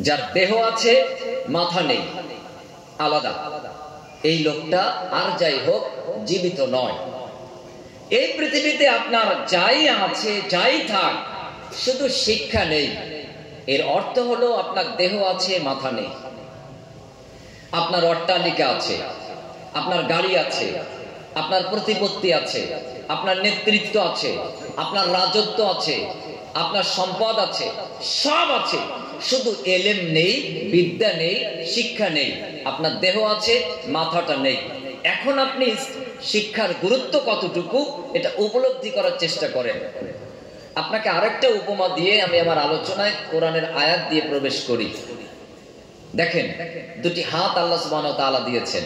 যার দেহ আছে মাথা নেই, আলাদা। এই লোকটা আর যাই হোক জীবিত নয়। এই পৃথিবীতে আপনার যাই আছে যাই থাক, শুধু শিক্ষা নেই, এর অর্থ হলো আপনার দেহ আছে মাথা নেই। আপনার অট্টালিকা আছে, আপনার গাড়ি আছে, আপনার প্রতিপত্তি আছে, আপনার নেতৃত্ব আছে, আপনার রাজত্ব আছে, আপনার সম্পদ আছে, সব আছে, শুধু এলেম নেই, বিদ্যা নেই, শিক্ষা নেই। আপনার দেহ আছে, মাথাটা নেই। এখন আপনি শিক্ষার গুরুত্ব কতটুকু এটা উপলব্ধি করার চেষ্টা করেন। আপনাকে আরেকটা উপমা দিয়ে আমি আমার আলোচনায় কোরআনের আয়াত দিয়ে প্রবেশ করি। দেখেন, দুটি হাত আল্লাহ সুবহানাহু ওয়া তাআলা দিয়েছেন।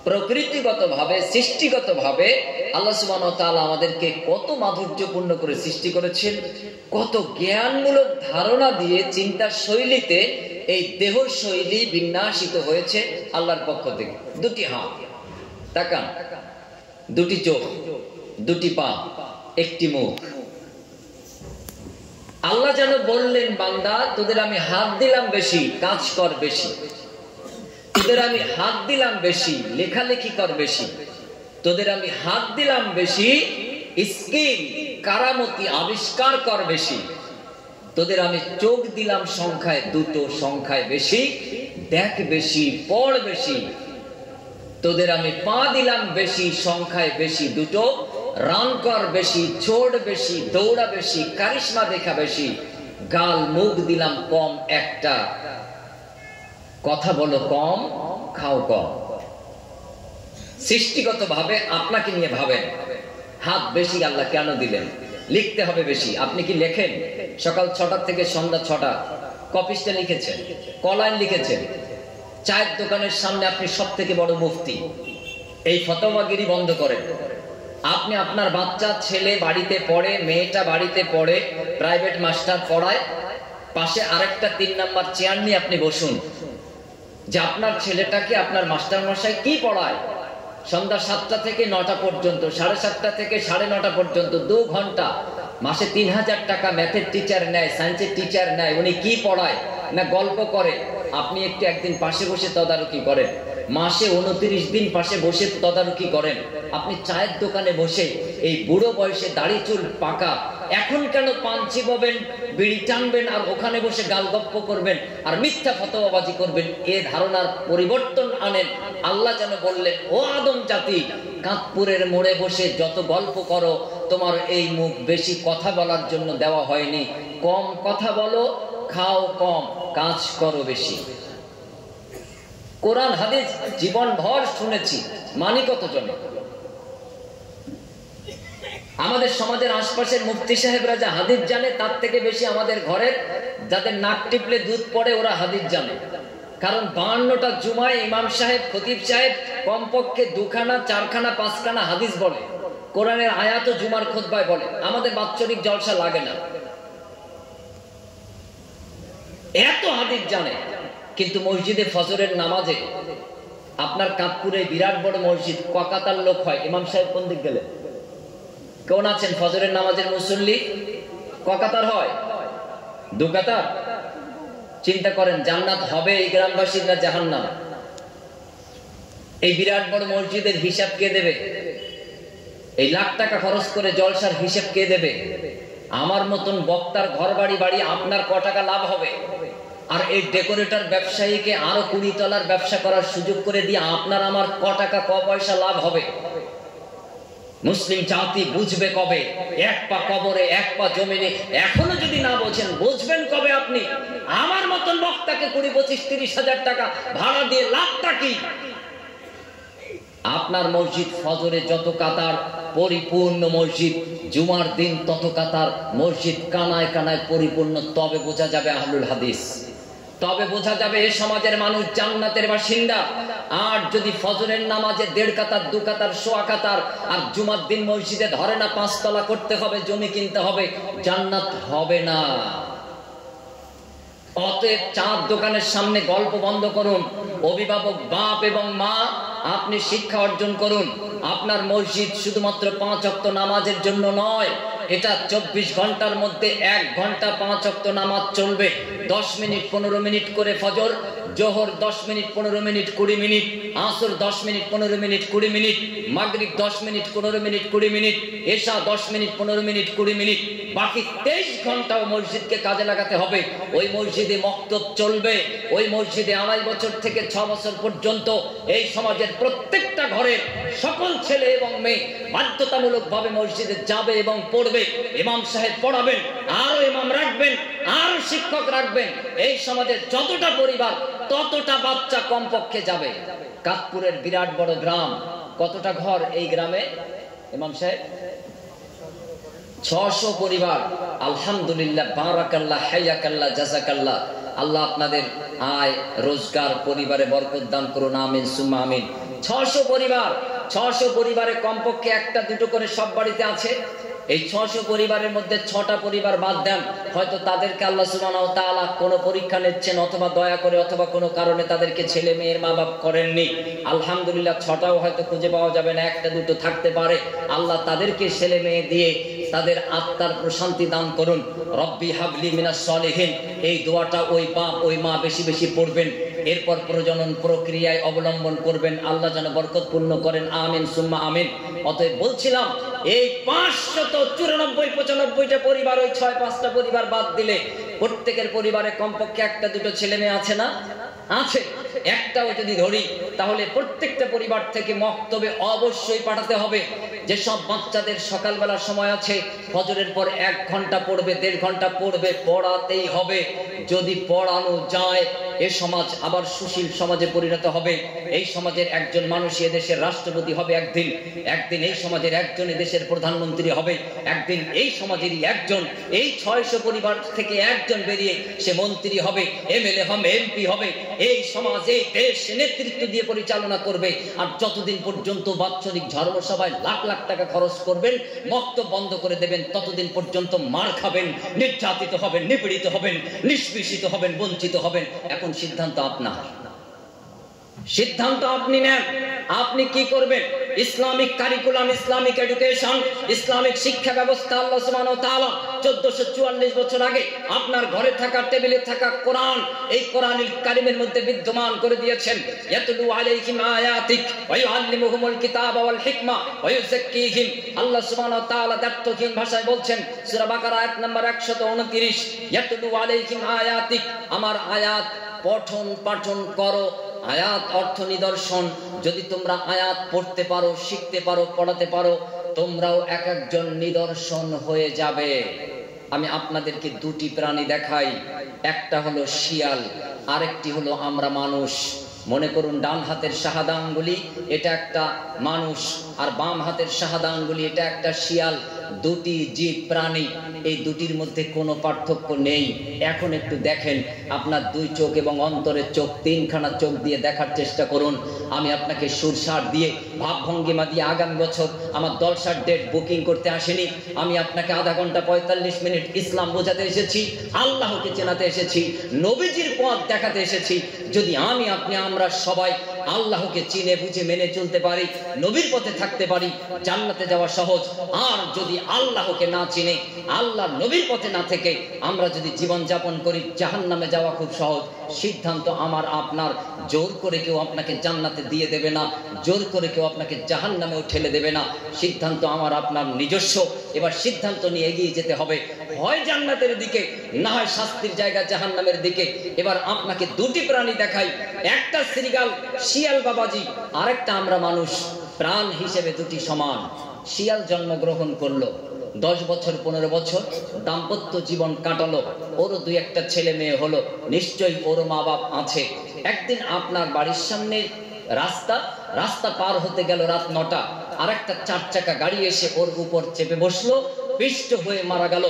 প্রকৃতিগতভাবে, সৃষ্টিগতভাবে আল্লাহ সুবহানাহু ওয়া তাআলা আমাদেরকে কত মাধুর্যপূর্ণ করে সৃষ্টি করেছেন, কত জ্ঞানমূলক ধারণা দিয়ে চিন্তার শৈলীতে এই দেহ শৈলী বিন্যাসিত হয়েছে আল্লাহর পক্ষ থেকে। দুটি হাত, তাকান, দুটি চোখ, দুটি পা, একটি মুখ। আল্লাহ যেন বললেন, বান্দা তোদের আমি হাত দিলাম বেশি, কাজ কর বেশি। তোদের আমি হাত দিলাম বেশি, লেখালেখি কর বেশি। তোদের আমি হাত দিলাম বেশি, স্কিল, কারামতি আবিষ্কার কর বেশি। তোদের আমি চোখ দিলাম সংখ্যায় দুটো, সংখ্যায় বেশি, দেখ বেশি, পড় বেশি। তোদের আমি পা দিলাম বেশি, সংখ্যায় বেশি দুটো, রান কর বেশি, ছোড় বেশি, দৌড়া বেশি, কারিশমা দেখা বেশি। গাল মুখ দিলাম কম একটা, কথা বলো কম, খাও কম। সৃষ্টিগত ভাবে আপনাকে নিয়ে ভাবেন, হাত বেশি আল্লাহ কেন দিলেন? লিখতে হবে বেশি। আপনি কি লেখেন? সকাল 6টা থেকে সন্ধ্যা 6টা কপিসটা লিখেছেন, কলাইন লিখেছেন। চায়ের দোকানের সামনে আপনি সব থেকে বড় মুফতি। এই ফতোয়াগিরি বন্ধ করেন। আপনি আপনার বাচ্চা ছেলে বাড়িতে পড়ে, মেয়েটা বাড়িতে পড়ে, প্রাইভেট মাস্টার পড়ায়, পাশে আরেকটা 3 নাম্বার চেয়ার নিয়ে আপনি বসুন, যে আপনার ছেলেটাকে আপনার মাস্টার মশাই কি পড়ায়। সন্ধ্যা 7টা থেকে 9টা পর্যন্ত, 7:30 থেকে 9:30 পর্যন্ত 2 ঘন্টা, মাসে 3000 টাকা ম্যাথের টিচার নেয়, সায়েন্সের টিচার নেয়। উনি কি পড়ায় না গল্প করে? আপনি একটু একদিন পাশে বসে তদারকি করেন। মাসে 29 দিন পাশে বসে তদারকি করেন। আপনি চায়ের দোকানে বসে এই বুড়ো বয়সে দাড়ি চুল পাকা, এখন কেন পান চিবাবেন, বিড়ি টানবেন, আর ওখানে বসে গালগপ্প করবেন আর মিথ্যা ফতোয়াবাজি করবেন? এ ধারণার পরিবর্তন আনেন। আল্লাহ যেন বললেন, ও আদম জাতি, কাঁতপুরের মোড়ে বসে যত গল্প করো, তোমার এই মুখ বেশি কথা বলার জন্য দেওয়া হয়নি। কম কথা বলো, খাও কম, কাজ করো বেশি। কোরআন হাদিস জীবন ভর শুনেছি, মানি কত জনে? আমাদের সমাজের আশপাশের মুফতি সাহেবরা যা হাদিস জানে, তার থেকে বেশি আমাদের ঘরের যাদের নাক টিপলে দুধ পড়ে ওরা হাদিস জানে। কারণ 52টা জুমায় ইমাম সাহেব, খতিব সাহেব কমপক্ষে 2খানা, 4খানা, 5খানা হাদিস বলে। কোরআনের আয়াত ও জুমার খুতবায় বলে। আমাদের বাৎসরিক জলসা লাগে না, এত হাদিস জানে। কিন্তু মসজিদে ফজরের নামাজে, আপনার কাঁদপুরে বিরাট বড় মসজিদ, ককাতার লোক হয়। ইমাম সাহেব কোন দিক গেলে? কোন আছেন ফজরের নামাজের মুসল্লি? ককাতার হয়, 2 কাতার। চিন্তা করেন, জান্নাত হবে এই গ্রামবাসীর না জাহান্নাম? এই বিরাট বড় মসজিদের হিসাব কে দেবে? এই লাখ টাকা খরচ করে জলসার হিসাব কে দেবে? আমার মতন বক্তার ঘর বাড়ি আপনার ক টাকা লাভ হবে? আর এই ডেকোরেটর ব্যবসায়ীকে আরো 20 তলার ব্যবসা করার সুযোগ করে দিয়ে আপনার আমার ক টাকা ক পয়সা লাভ হবে? মুসলিম জাতি বুঝবে কবে? 1 পা কবরে 1 পা জমিনে। এখনো যদি না বোঝেন, বুঝবেন কবে আপনি? আমার মতন বক্তাকে 20, 25, 30 হাজার টাকা ভাড়া দিয়ে লাভটা কি? আপনার মসজিদ ফজরে যত কাতার, পরিপূর্ণ মসজিদ, জুমার দিন তত কাতার, মসজিদ কানায় কানায় পরিপূর্ণ। তবে বোঝা যাবে আহলুল হাদিস, তবে বোঝা যাবে এ সমাজের মানুষ জান্নাতের বাসিন্দা। আর যদি ফজরের নামাজে 1.5 কাতার, 2 কাতার, 1.25 কাতার, আর জুমার দিন মসজিদে ধরে না 5 তলা করতে হবে, জমি কিনতে হবে, জান্নাত হবে না। অতএব চার দোকানের সামনে গল্প বন্ধ করুন। অভিভাবক বাপ এবং মা, আপনি শিক্ষা অর্জন করুন। আপনার মসজিদ শুধুমাত্র 5 ওয়াক্ত নামাজের জন্য নয়, এটা 24 ঘন্টার মধ্যে 1 ঘন্টা 5 ওয়াক্ত নামাজ চলবে। 10 মিনিট 15 মিনিট করে ফজর, জোহর 10 মিনিট 15 মিনিট 20 মিনিট, আসর 10 মিনিট 15 মিনিট 20 মিনিট, মাগরিব 10 মিনিট 15 মিনিট 20 মিনিট, এশা 10 মিনিট 15 মিনিট 20 মিনিট। বাকি 23 ঘন্টাও মসজিদকে কাজে লাগাতে হবে। ওই মসজিদে মক্তব চলবে, ওই মসজিদে 2.5 বছর থেকে 6 বছর পর্যন্ত এই সমাজের প্রত্যেকটা ঘরের সকল ছেলে এবং মেয়ে বাধ্যতামূলকভাবে মসজিদে যাবে এবং পড়বে। ইমাম সাহেব পড়াবেন, আরো ইমাম রাখবেন, আরো শিক্ষক রাখবেন। এই সমাজের যতটা পরিবার ততটা বাচ্চা কমপক্ষে যাবে। কাতপুরের বিরাট বড় গ্রাম, কতটা ঘর এই গ্রামে ইমাম সাহেব? 600 পরিবার। আলহামদুলিল্লাহ, বারাকাল্লাহ, হাইয়াকাল্লাহ, জাযাকাল্লাহ। আল্লাহ আপনাদের আয় রোজগার পরিবারে বরকত দান করুন, আমিন সুম্মা আমিন। 600 পরিবার, 600 পরিবারে কমপক্ষে একটা দুটো করে সব বাড়িতে আছে। এই 600 পরিবারের মধ্যে 6টা পরিবার বাদ দেন, হয়তো তাদেরকে আল্লাহ সুবহানাহু ওয়া তাআলা কোনো পরীক্ষা নিচ্ছেন, অথবা দয়া করে, অথবা কোনো কারণে তাদেরকে ছেলে মেয়ের মা বাপ করেননি। আলহামদুলিল্লাহ, 6টাও হয়তো খুঁজে পাওয়া যাবে না, একটা দুটো থাকতে পারে। আল্লাহ তাদেরকে ছেলে মেয়ে দিয়ে তাদের আত্মার প্রশান্তি দান করুন। রব্বি হাবলি মিনাস সলিহিন, এই দোয়াটা ওই বাপ ওই মা বেশি বেশি পড়বেন। এরপর প্রজনন প্রক্রিয়ায় অবলম্বন করবেন, আল্লাহ যেন বরকতপূর্ণ করেন, আমিন সুম্মা আমিন। অতএব বলছিলাম, এই 594-95টা পরিবার, ওই 6-5টা পরিবার বাদ দিলে প্রত্যেকের পরিবারে কমপক্ষে একটা দুটো ছেলে মেয়ে আছে না? আছে। একটাও যদি ধরি, তাহলে প্রত্যেকটা পরিবার থেকে মক্তবে অবশ্যই পাঠাতে হবে। যেসব বাচ্চাদের সকালবেলার সময় আছে, ফজরের পর 1 ঘন্টা পড়বে, 1.5 ঘন্টা পড়বে, পড়াতেই হবে। যদি পড়ানো যায়, এ সমাজ আবার সুশীল সমাজে পরিণত হবে। এই সমাজের একজন মানুষ এদেশের রাষ্ট্রপতি হবে একদিন, একদিন এই সমাজের একজন দেশের প্রধানমন্ত্রী হবে, একদিন এই সমাজেরই একজন, এই 600 পরিবার থেকে একজন বেরিয়ে সে মন্ত্রী হবে, এমএলএ হবে, এমপি হবে। এই সমাজ, এই দেশ নেতৃত্ব দিয়ে পরিচালনা করবে। আর যতদিন পর্যন্ত বাৎসরিক ধর্মসভায় লাখ লাখ টাকা খরচ করবেন, বক্তব্য বন্ধ করে দেবেন, ততদিন পর্যন্ত মার খাবেন, নির্যাতিত হবেন, নিপীড়িত হবেন, নিষ্পেষিত হবেন, বঞ্চিত হবেন। এখন সিদ্ধান্ত আপনার, সিদ্ধান্ত আপনি নেন। আপনি কি করবেন? Islamic curriculum, Islamic education, Islamic শিক্ষা ব্যবস্থা আল্লাহ সুবহানাহু ওয়া তাআলা 1444 বছর আগে আপনার ঘরে থাকা, টেবিলে থাকা কোরআন, এই কোরআনুল কারীমের মধ্যে বিদ্যমান করে দিয়েছেন। ইয়াতলু আলাইহিম আয়াতিক ওয়া ইউআল্লিমুহুমুল কিতাবা ওয়াল হিকমা ওয়া ইউযাক্কিহিম। আল্লাহ সুবহানাহু ওয়া তাআলা দাত্তহীন ভাষায় বলছেন, সূরা বাকারা আয়াত নম্বর 129, ইয়াতলু আলাইহিম আয়াতিক, আমার আয়াত পঠন পাঠন করো। আয়াত অর্থ নিদর্শন। যদি তোমরা আয়াত পড়তে পারো, শিখতে পারো, পড়াতে পারো, তোমরাও এক একজন নিদর্শন হয়ে যাবে। আমি আপনাদেরকে দুটি প্রাণী দেখাই, একটা হলো শিয়াল, আরেকটি হলো আমরা মানুষ। মনে করুন, ডান হাতের শাহাদা আঙ্গুলি এটা একটা মানুষ, আর বাম হাতের শাহাদা আঙ্গুলি এটা একটা শিয়াল। দুটি জীব প্রাণী, এই দুটির মধ্যে কোনো পার্থক্য নেই। এখন একটু দেখেন, আপনার 2 চোখ এবং অন্তরের চোখ, 3খানা চোখ দিয়ে দেখার চেষ্টা করুন। আমি আপনাকে সুরসার দিয়ে, ভাবভঙ্গিমা দিয়ে আগামী বছর আমার জলসার ডেট বুকিং করতে আসিনি। আমি আপনাকে আধা ঘন্টা 45 মিনিট ইসলাম বোঝাতে এসেছি, আল্লাহকে চেনাতে এসেছি, নবীজির পথ দেখাতে এসেছি। যদি আমি, আপনি, আমরা সবাই আল্লাহকে চিনে বুঝে মেনে চলতে পারি, নবীর পথে থাকতে পারি, জান্নাতে যাওয়া সহজ। আর যদি আল্লাহকে না চিনে, আল্লাহ নবীর পথে না থেকে আমরা যদি জীবন যাপন করি, জাহান্নামে যাওয়া খুব সহজ। সিদ্ধান্ত আমার আপনার। জোর করে কেউ আপনাকে জান্নাতে দিয়ে দেবে না, জোর করে কেউ আপনাকে জাহান্নামেও ঠেলে দেবে না। সিদ্ধান্ত আমার আপনার নিজস্ব। এবার সিদ্ধান্ত নিয়ে এগিয়ে যেতে হবে, হয় জান্নাতের দিকে, না হয় শাস্তির জায়গা জাহান্নামের দিকে। এবার আপনাকে দুটি প্রাণী দেখাই, একটা শ্রীগাল শিয়াল বাবাজি, আরেকটা আমরা মানুষ। প্রাণ হিসেবে দুটি সমান। শিয়াল জন্মগ্রহণ করলো, 10 বছর 15 বছর দাম্পত্য জীবন কাটালো, ওরও 2-1টা ছেলে মেয়ে হলো, নিশ্চয়ই ওর মা বাপ আছে। একদিন আপনার বাড়ির সামনে রাস্তা পার হতে গেল রাত 9টা, আরেকটা 4 চাকা গাড়ি এসে ওর উপর চেপে বসলো, পিষ্ট হয়ে মারা গেল।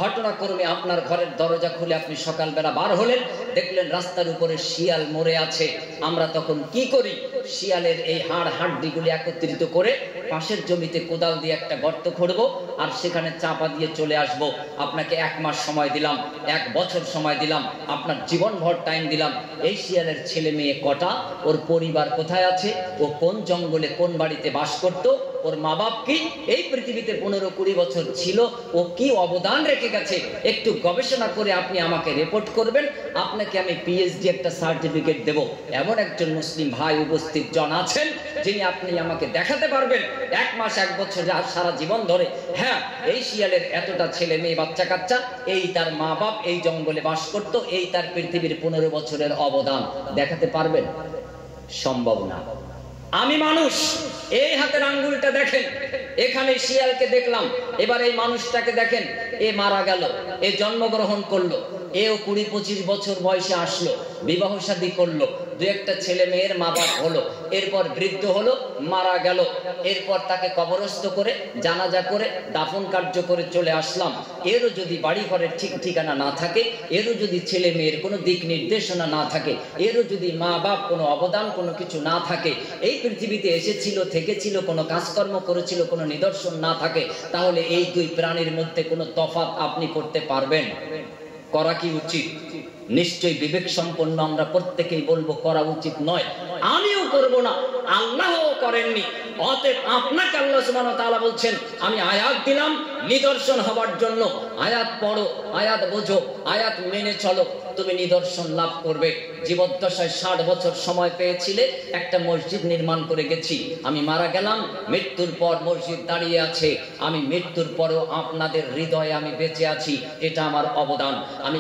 ঘটনাক্রমে আপনার ঘরের দরজা খুলে আপনি সকালবেলা বার হলেন, দেখলেন রাস্তার উপরে শিয়াল মরে আছে, আমরা তখন কি করি? শিয়ালের এই হাড় হাড্ডিগুলি একত্রিত করে পাশের জমিতে কোদাল দিয়ে একটা গর্ত খুঁড়বো আর সেখানে চাপা দিয়ে চলে আসব। আপনাকে 1 মাস সময় দিলাম, 1 বছর সময় দিলাম, আপনার জীবনভর টাইম দিলাম। এই শিয়ালের ছেলে মেয়ে কটা, ওর পরিবার কোথায় আছে, ও কোন জঙ্গলে কোন বাড়িতে বাস করত, ওর মা বাপ কি, এই পৃথিবীতে 15-20 বছর ছিল, ও কি অবদান রেখে গেছে, একটু গবেষণা করে আপনি আমাকে রিপোর্ট করবেন। আপনাকে আমি পিএইচডি একটা সার্টিফিকেট দেব। এমন একজন মুসলিম ভাই উপস্থিত জন আছেন যিনি আপনি আমাকে দেখাতে পারবেন 1 মাস 1 বছর সারা জীবন ধরে, হ্যাঁ এই শিয়ালের এতটা ছেলে মেয়ে বাচ্চা কাচ্চা, এই তার মা বাপ এই জঙ্গলে বাস করত, এই তার পৃথিবীর 15 বছরের অবদান দেখাতে পারবেন? সম্ভব না। আমি মানুষ, এই হাতের আঙ্গুলটা দেখেন, এখানে শিয়ালকে দেখলাম, এবার এই মানুষটাকে দেখেন, এ মারা গেল, এ জন্মগ্রহণ করলো, এও 20-25 বছর বয়সে আসলো, বিবাহ শাদী করলো, 2-1টা ছেলে মেয়ের মা বাপ হলো, এরপর বৃদ্ধ হলো, মারা গেল, এরপর তাকে কবরস্থ করে জানাজা করে দাফন কার্য করে চলে আসলাম। এরও যদি বাড়ি ঘরের ঠিক ঠিকানা না থাকে, এরও যদি ছেলে মেয়ের কোনো দিক নির্দেশনা না থাকে, এরও যদি মা বাপ কোনো অবদান কোনো কিছু না থাকে, এই পৃথিবীতে এসেছিল থেকেছিল কোনো কাজকর্ম করেছিল কোনো নিদর্শন না থাকে, তাহলে এই 2 প্রাণীর মধ্যে কোনো তফাৎ আপনি করতে পারবেন? করা কি উচিত? নিশ্চয়ই বিবেক সম্পন্ন আমরা প্রত্যেকেই বলবো করা উচিত নয়, আমিও করব না, আল্লাহও করেননি। অতএব আপনাকে আল্লাহ সুবহানাহু ওয়া তাআলা বলছেন আমি আয়াত দিলাম নিদর্শন হবার জন্য, আয়াত পড়ো, আয়াত বোঝো, আয়াত মেনে চলো, তুমি নিদর্শন লাভ করবে। জীবদ্দশায় 60 বছর সময় পেয়েছিলে, একটা মসজিদ নির্মাণ করে গেছি, আমি মারা গেলাম, মৃত্যুর পর মসজিদ দাঁড়িয়ে আছে, আমি মৃত্যুর পরেও আপনাদের হৃদয়ে আমি বেঁচে আছি, এটা আমার অবদান। আমি